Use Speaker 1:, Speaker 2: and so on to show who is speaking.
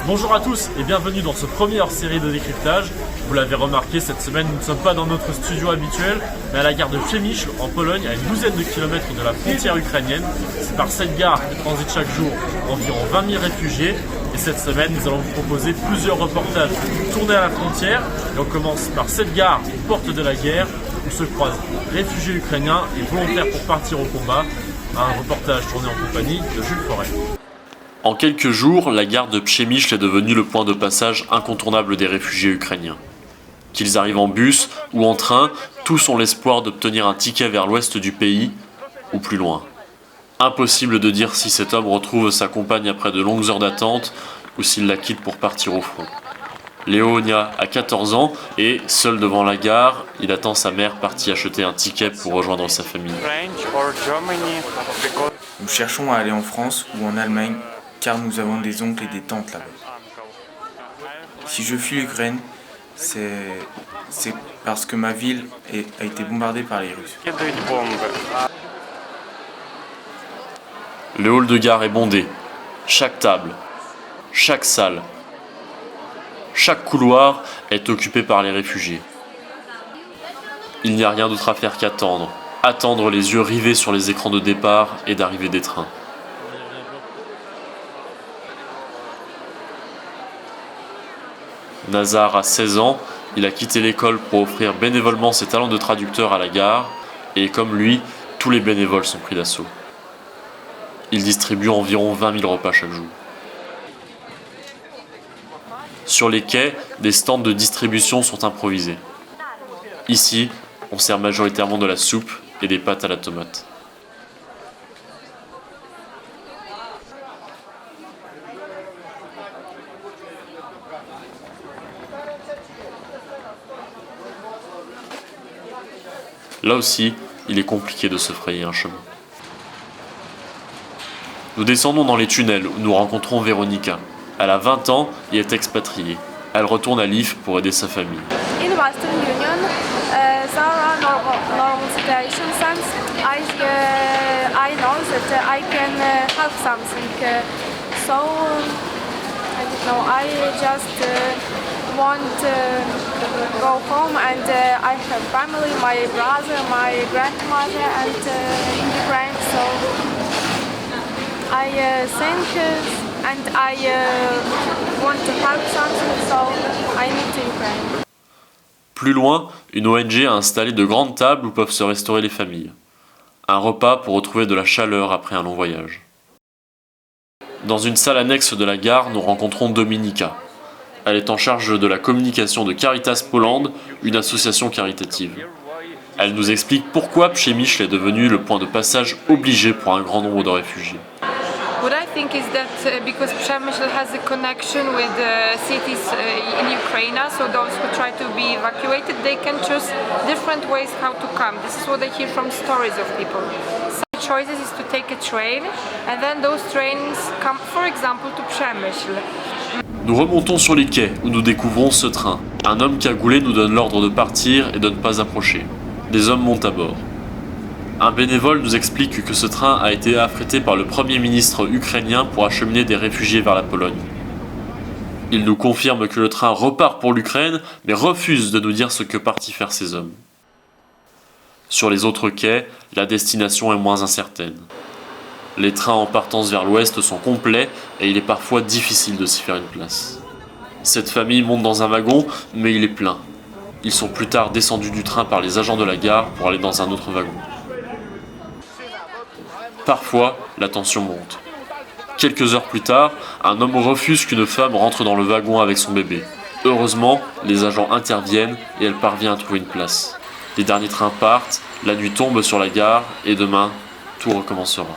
Speaker 1: Bonjour à tous et bienvenue dans ce premier hors-série de décryptage. Vous l'avez remarqué, cette semaine nous ne sommes pas dans notre studio habituel, mais à la gare de Przemyśl en Pologne, à une douzaine de kilomètres de la frontière ukrainienne. C'est par cette gare que transitent chaque jour environ 20 000 réfugiés. Et cette semaine, nous allons vous proposer plusieurs reportages tournés à la frontière. Et on commence par cette gare, porte de la guerre, où se croisent réfugiés ukrainiens et volontaires pour partir au combat. Un reportage tourné en compagnie de Jules Forêt.
Speaker 2: En quelques jours, la gare de Przemyśl est devenue le point de passage incontournable des réfugiés ukrainiens. Qu'ils arrivent en bus ou en train, tous ont l'espoir d'obtenir un ticket vers l'ouest du pays ou plus loin. Impossible de dire si cet homme retrouve sa compagne après de longues heures d'attente ou s'il la quitte pour partir au front. Léonia a 14 ans et, seul devant la gare, il attend sa mère partie acheter un ticket pour rejoindre sa famille.
Speaker 3: Nous cherchons à aller en France ou en Allemagne car nous avons des oncles et des tantes là-bas. Si je fuis l'Ukraine, c'est parce que ma ville a été bombardée par les Russes.
Speaker 2: Le hall de gare est bondé. Chaque table, chaque salle, chaque couloir est occupé par les réfugiés. Il n'y a rien d'autre à faire qu'attendre. Attendre les yeux rivés sur les écrans de départ et d'arrivée des trains. Nazar a 16 ans, il a quitté l'école pour offrir bénévolement ses talents de traducteur à la gare, et comme lui, tous les bénévoles sont pris d'assaut. Il distribue environ 20 000 repas chaque jour. Sur les quais, des stands de distribution sont improvisés. Ici, on sert majoritairement de la soupe et des pâtes à la tomate. Là aussi, il est compliqué de se frayer un chemin. Nous descendons dans les tunnels où nous rencontrons Véronica. Elle a 20 ans et est expatriée. Elle retourne à Lviv pour aider sa famille.
Speaker 4: In Western Union, there are normal situations, and I know that I can help something. So I don't know. I just want to go home, and I have family, my brother, my grandmother, and in Ukraine. So I think and I want to help something. So I need to Ukraine.
Speaker 2: Plus loin, une ONG a installé de grandes tables où peuvent se restaurer les familles. Un repas pour retrouver de la chaleur après un long voyage. Dans une salle annexe de la gare, nous rencontrons Dominika. Elle est en charge de la communication de Caritas Poland, une association caritative. Elle nous explique pourquoi Przemyśl est devenu le point de passage obligé pour un grand nombre de réfugiés.
Speaker 5: What I think is that because Przemyśl has a connection with cities in Ukraine, so those who try to be evacuated, they can choose different ways how to come. This is what I hear from stories of people. Some choices is to take a train, and then those trains come, for example, to Przemyśl.
Speaker 2: Nous remontons sur les quais où nous découvrons ce train. Un homme cagoulé nous donne l'ordre de partir et de ne pas approcher. Des hommes montent à bord. Un bénévole nous explique que ce train a été affrété par le Premier ministre ukrainien pour acheminer des réfugiés vers la Pologne. Il nous confirme que le train repart pour l'Ukraine, mais refuse de nous dire ce que partent y faire ces hommes. Sur les autres quais, la destination est moins incertaine. Les trains en partance vers l'ouest sont complets et il est parfois difficile de s'y faire une place. Cette famille monte dans un wagon, mais il est plein. Ils sont plus tard descendus du train par les agents de la gare pour aller dans un autre wagon. Parfois, la tension monte. Quelques heures plus tard, un homme refuse qu'une femme rentre dans le wagon avec son bébé. Heureusement, les agents interviennent et elle parvient à trouver une place. Les derniers trains partent, la nuit tombe sur la gare et demain, tout recommencera.